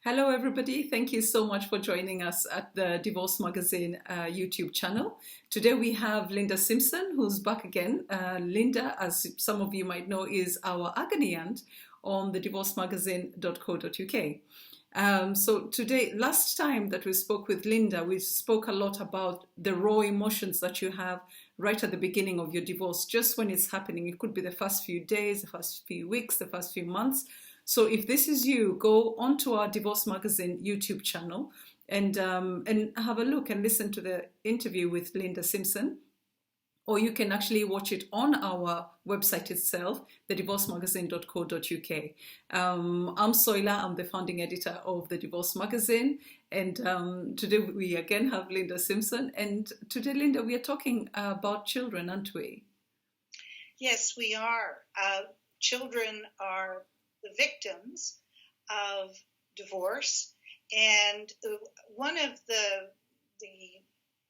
Hello, everybody. Thank you so much for joining us at the Divorce Magazine YouTube channel. Today we have Linda Simpson, who's back again. Linda, as some of you might know, is our agony aunt on the divorcemagazine.co.uk. So today, last time that we spoke with Linda, we spoke a lot about the raw emotions that you have right at the beginning of your divorce, just when it's happening. It could be the first few days, the first few weeks, the first few months. So if this is you, go onto our Divorce Magazine YouTube channel and have a look and listen to the interview with Linda Simpson. Or you can actually watch it on our website itself, thedivorcemagazine.co.uk. I'm Soila, I'm the founding editor of the Divorce Magazine. And today we again have Linda Simpson. And today, Linda, we are talking about children, aren't we? Yes, we are. Children are the victims of divorce. And one of the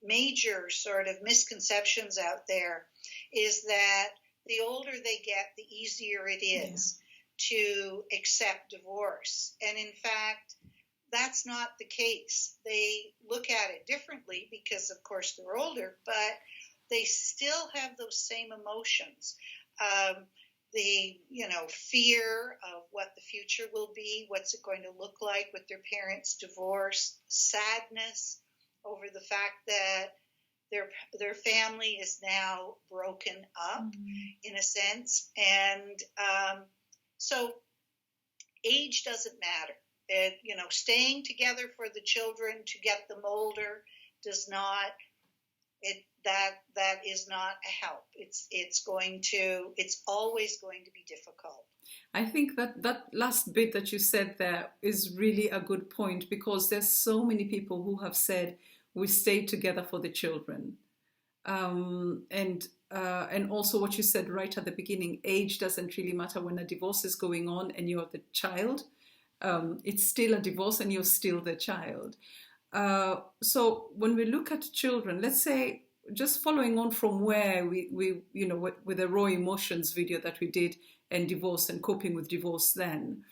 major sort of misconceptions out there is that the older they get, the easier it is to accept divorce. And in fact, that's not the case. They look at it differently because, of course, they're older, but they still have those same emotions. The fear of what the future will be, what's it going to look like with their parents' divorce, sadness over the fact that their family is now broken up, in a sense. And so age doesn't matter. Staying together for the children to get them older does not, that is not a help. It's always going to be difficult. I think that last bit that you said there is really a good point, because there's so many people who have said we stay together for the children. And also what you said right at the beginning, age doesn't really matter when a divorce is going on and you're the child. It's still a divorce and you're still the child. So when we look at children, let's say, just following on from where we with the raw emotions video that we did, and divorce and coping with divorce then,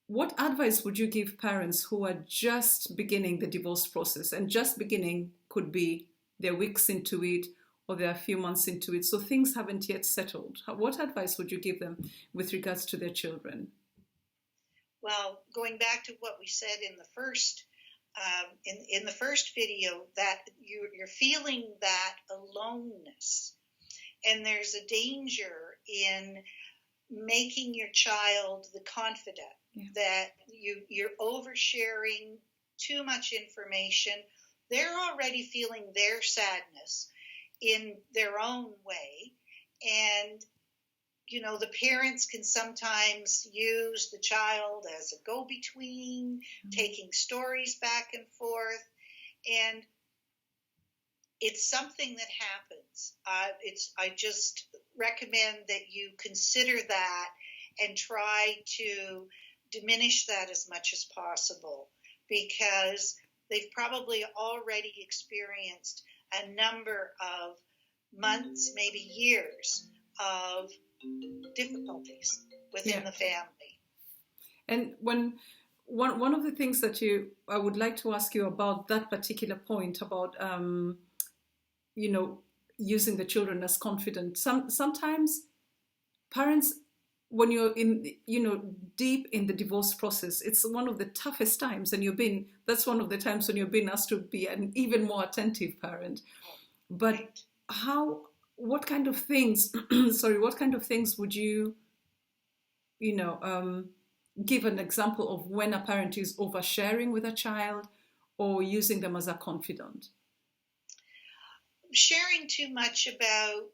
what advice would you give parents who are just beginning the divorce process? And just beginning could be they're weeks into it or they're a few months into it, so things haven't yet settled. What advice would you give them with regards to their children? Well, going back to what we said in the first in the first video, that you're feeling that aloneness, and there's a danger in making your child the confidant, that you're oversharing too much information. They're already feeling their sadness in their own way, and the parents can sometimes use the child as a go-between, taking stories back and forth, and it's something that happens. I just recommend that you consider that and try to diminish that as much as possible, because they've probably already experienced a number of months, maybe years, of difficulties within the family. And when one of the things that I would like to ask you about that particular point about using the children as confident. Sometimes parents, when you're in deep in the divorce process, it's one of the toughest times, and that's one of the times when you're being asked to be an even more attentive parent. But what kind of things would you give an example of when a parent is oversharing with a child or using them as a confidant? Sharing too much about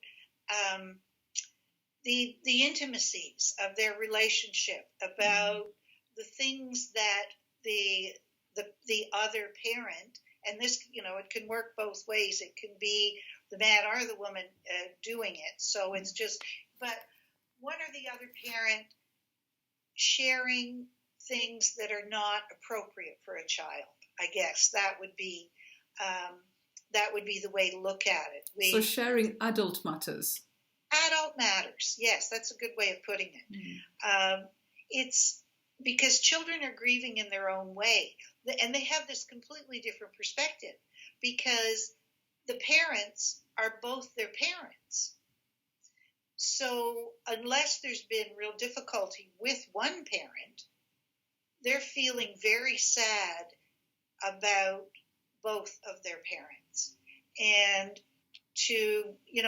the intimacies of their relationship, about the things that the other parent, and this, it can work both ways. It can be the man or the woman doing it. So it's just, but one or the other parent sharing things that are not appropriate for a child. I guess that would be the way to look at it. So sharing adult matters. Adult matters. Yes, that's a good way of putting it. because children are grieving in their own way, and they have this completely different perspective because the parents are both their parents. So unless there's been real difficulty with one parent, they're feeling very sad about both of their parents. And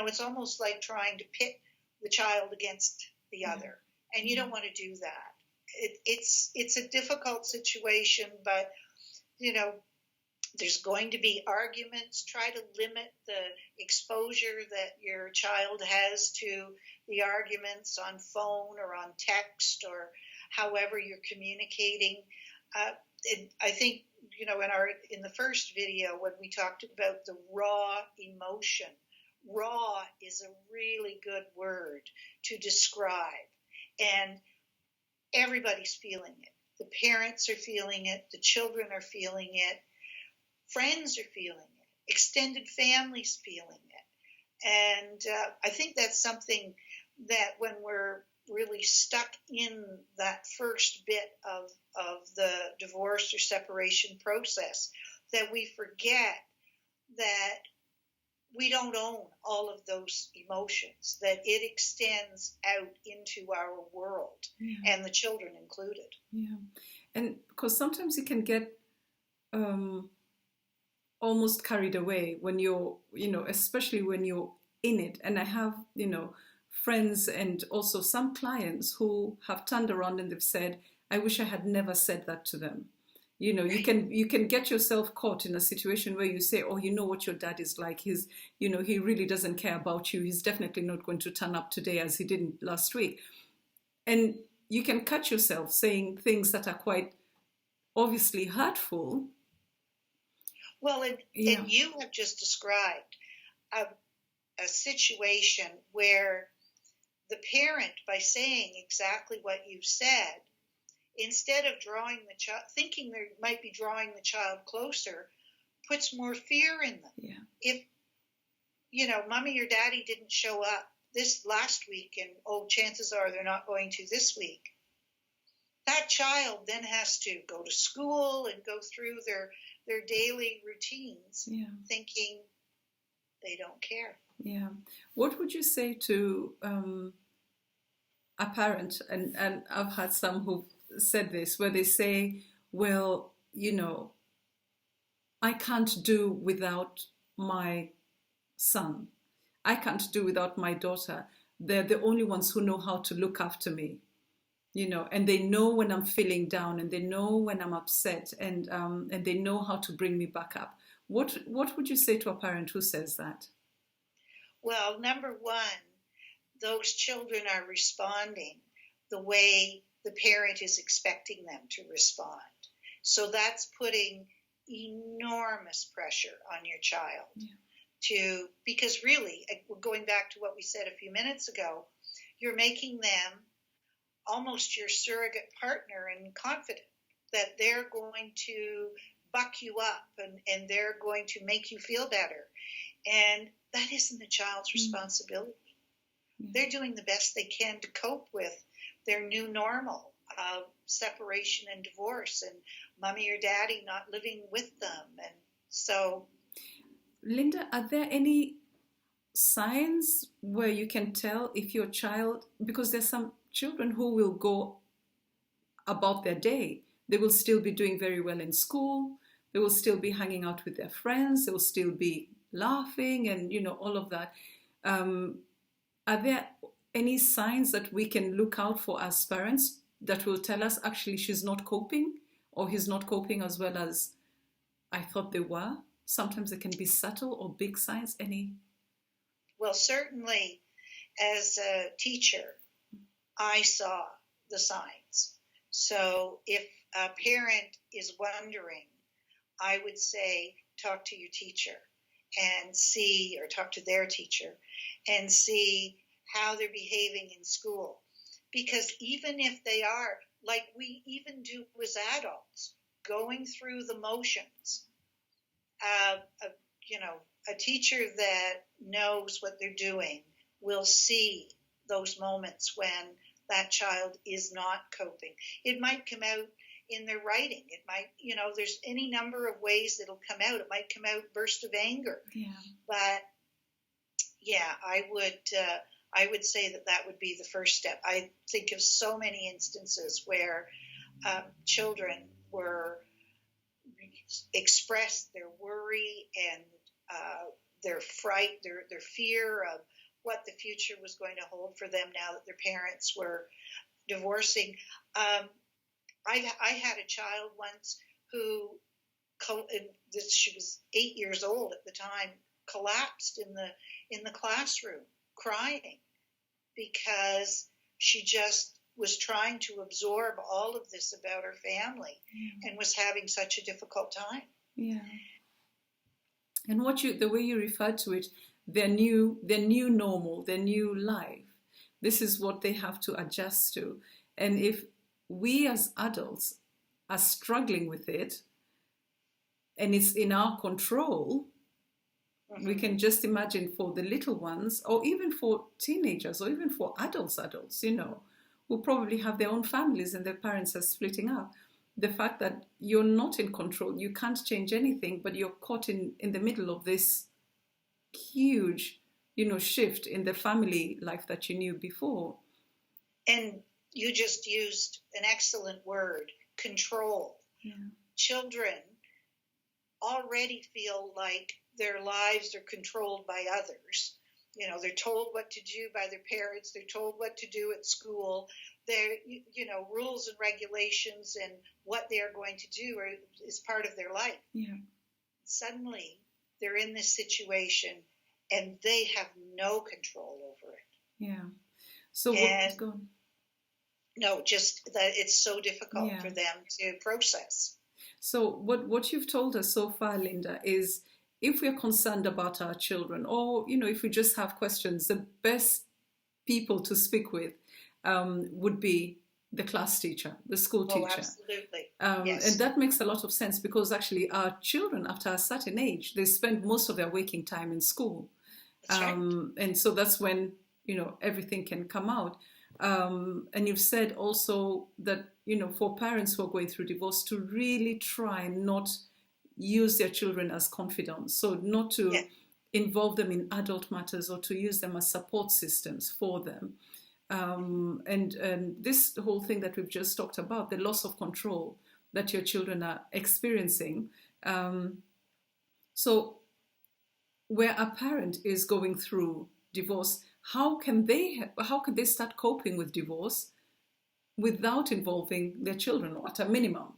it's almost like trying to pit the child against the other. And you don't want to do that. It's a difficult situation, but, there's going to be arguments. Try to limit the exposure that your child has to the arguments on phone or on text or however you're communicating. I think, in the first video when we talked about the raw emotion, raw is a really good word to describe. And everybody's feeling it. The parents are feeling it. The children are feeling it. Friends are feeling it. Extended families feeling it. And I think that's something that when we're really stuck in that first bit of the divorce or separation process, that we forget that we don't own all of those emotions, that it extends out into our world, and the children included. Yeah. And because sometimes you can get almost carried away when you're, especially when you're in it. And I have, friends and also some clients who have turned around and they've said, I wish I had never said that to them. You can get yourself caught in a situation where you say, oh, you know what your dad is like. He really doesn't care about you. He's definitely not going to turn up today as he didn't last week. And you can catch yourself saying things that are quite obviously hurtful. Well, and you have just described a situation where the parent, by saying exactly what you said, instead of drawing the child, thinking they might be drawing the child closer, puts more fear in them. Yeah. If, mommy or daddy didn't show up this last week, and chances are they're not going to this week, that child then has to go to school and go through their daily routines, thinking they don't care. Yeah. What would you say to a parent, and I've had some who've said this, where they say, well, I can't do without my son. I can't do without my daughter. They're the only ones who know how to look after me, and they know when I'm feeling down, and they know when I'm upset, and they know how to bring me back up. What would you say to a parent who says that? Well, number one, those children are responding the way the parent is expecting them to respond. So that's putting enormous pressure on your child because really, going back to what we said a few minutes ago, you're making them almost your surrogate partner and confident that they're going to buck you up and they're going to make you feel better. And that isn't the child's responsibility. They're doing the best they can to cope with their new normal of separation and divorce and mommy or daddy not living with them. And so... Linda, are there any signs where you can tell if your child, because there's some children who will go about their day, they will still be doing very well in school, they will still be hanging out with their friends, they will still be laughing and, all of that. Are there any signs that we can look out for as parents that will tell us actually she's not coping or he's not coping as well as I thought they were? Sometimes they can be subtle or big signs. Any? Well, certainly as a teacher, I saw the signs. So if a parent is wondering, I would say talk to your teacher and see, or talk to their teacher and see how they're behaving in school. Because even if they are, like we even do as adults, going through the motions, a teacher that knows what they're doing will see those moments when that child is not coping. It might come out in their writing. It might, there's any number of ways it'll come out. It might come out burst of anger. Yeah. But yeah, I would say that would be the first step. I think of so many instances where children were expressed their worry and their fright, their fear of what the future was going to hold for them now that their parents were divorcing. I had a child once who, she was 8 years old at the time, collapsed in the classroom crying because she just was trying to absorb all of this about her family and was having such a difficult time. Yeah. And the way you refer to it, their new normal, their new life, this is what they have to adjust to. And if we as adults are struggling with it and it's in our control, we can just imagine for the little ones, or even for teenagers, or even for adults, who probably have their own families and their parents are splitting up. The fact that you're not in control, you can't change anything, but you're caught in the middle of this huge, shift in the family life that you knew before. And you just used an excellent word, control. Yeah. Children already feel like their lives are controlled by others. They're told what to do by their parents. They're told what to do at school. They're, rules and regulations and what they are going to do is part of their life. Yeah. Suddenly, they're in this situation and they have no control over it. Yeah. So what's going on? No, just that it's so difficult for them to process. So what you've told us so far, Linda, is if we're concerned about our children, or, if we just have questions, the best people to speak with would be the class teacher, the school teacher. Oh, absolutely. Yes. And that makes a lot of sense because actually our children, after a certain age, they spend most of their waking time in school. That's right. And so that's when, everything can come out. And you've said also that, for parents who are going through divorce to really try and not use their children as confidants. So not to involve them in adult matters or to use them as support systems for them. And this whole thing that we've just talked about, the loss of control that your children are experiencing. So where a parent is going through divorce, how can they start coping with divorce without involving their children, or at a minimum?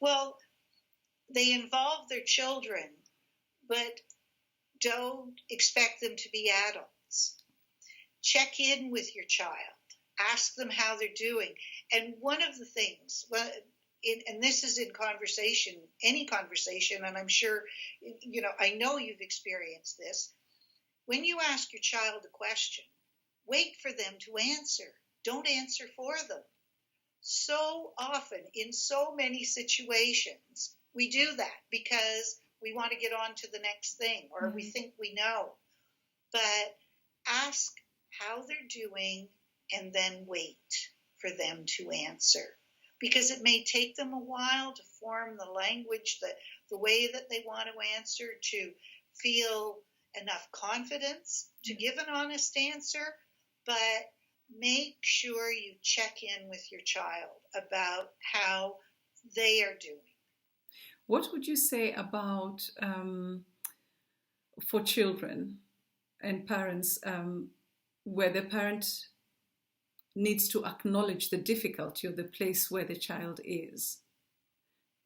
Well, they involve their children, but don't expect them to be adults. Check in with your child. Ask them how they're doing. And one of the things, and this is in conversation, any conversation, and I'm sure, I know you've experienced this. When you ask your child a question, wait for them to answer. Don't answer for them. So often, in so many situations, we do that because we want to get on to the next thing, or we think we know. But ask how they're doing and then wait for them to answer. Because it may take them a while to form the language, the way that they want to answer, to feel enough confidence to give an honest answer. But make sure you check in with your child about how they are doing. What would you say about for children and parents where the parent needs to acknowledge the difficulty of the place where the child is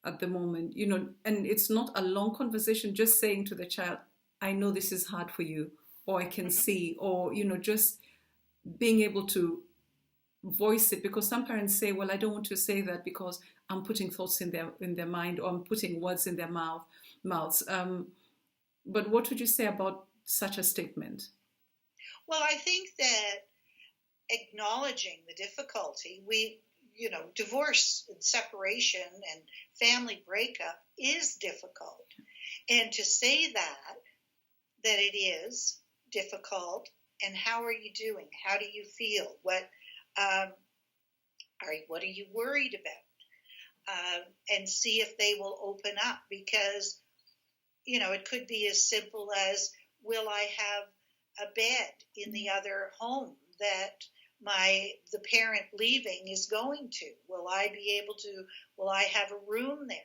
at the moment, and it's not a long conversation, just saying to the child, I know this is hard for you, or I can see, or, just being able to voice it, because some parents say, well, I don't want to say that because I'm putting thoughts in their mind, or I'm putting words in their mouths. But what would you say about such a statement? Well, I think that acknowledging the difficulty, divorce and separation and family breakup is difficult. And to say that it is difficult, and how are you doing? How do you feel? What All right, what are you worried about? And see if they will open up, because it could be as simple as, will I have a bed in the other home that the parent leaving is going to? Will I have a room there?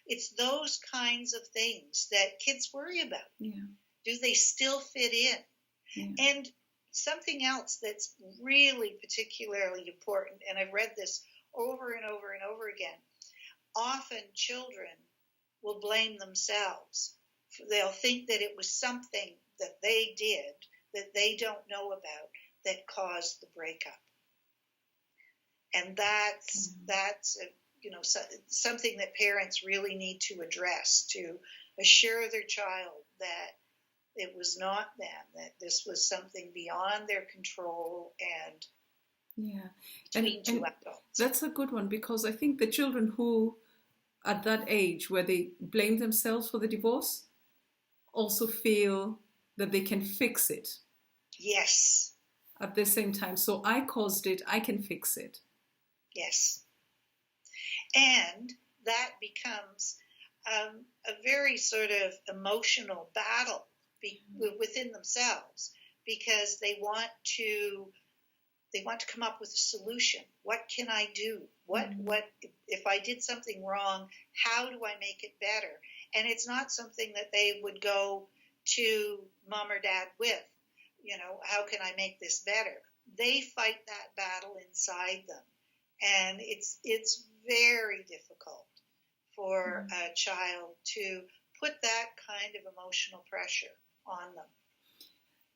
It's those kinds of things that kids worry about. Yeah. Do they still fit in? Yeah. And something else that's really particularly important, and I've read this over and over and over again, often children will blame themselves. They'll think that it was something that they did that they don't know about that caused the breakup. And that's something that parents really need to address, to assure their child that it was not them, that this was something beyond their control and between two adults. That's a good one, because I think the children who, at that age where they blame themselves for the divorce, also feel that they can fix it. Yes. At the same time. So I caused it, I can fix it. Yes. And that becomes a very sort of emotional battle within themselves, because they want to come up with a solution. What can I do? What if I did something wrong? How do I make it better? And it's not something that they would go to mom or dad with. How can I make this better? They fight that battle inside them, and it's very difficult for a child to put that kind of emotional pressure on them.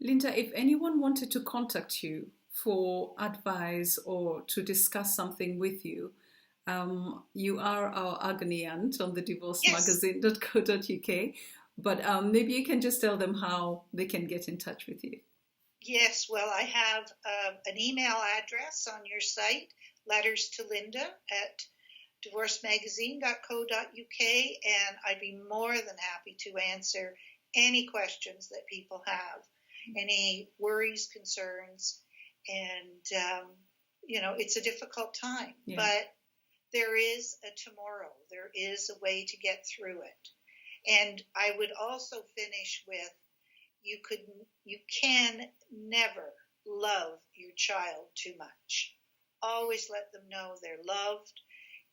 Linda, if anyone wanted to contact you for advice or to discuss something with you, you are our agony aunt on the divorcemagazine.co.uk, but maybe you can just tell them how they can get in touch with you. Yes, well, I have an email address on your site, letters to Linda at divorcemagazine.co.uk, and I'd be more than happy to answer any questions that people have, any worries, concerns, and it's a difficult time, but there is a tomorrow. There is a way to get through it. And I would also finish with, you can never love your child too much. Always let them know they're loved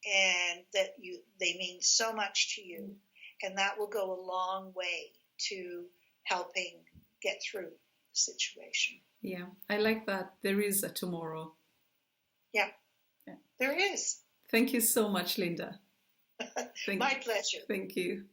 and that they mean so much to you, and that will go a long way to helping get through the situation. Yeah, I like that. There is a tomorrow. Yeah. There is. Thank you so much, Linda. My pleasure. Thank you.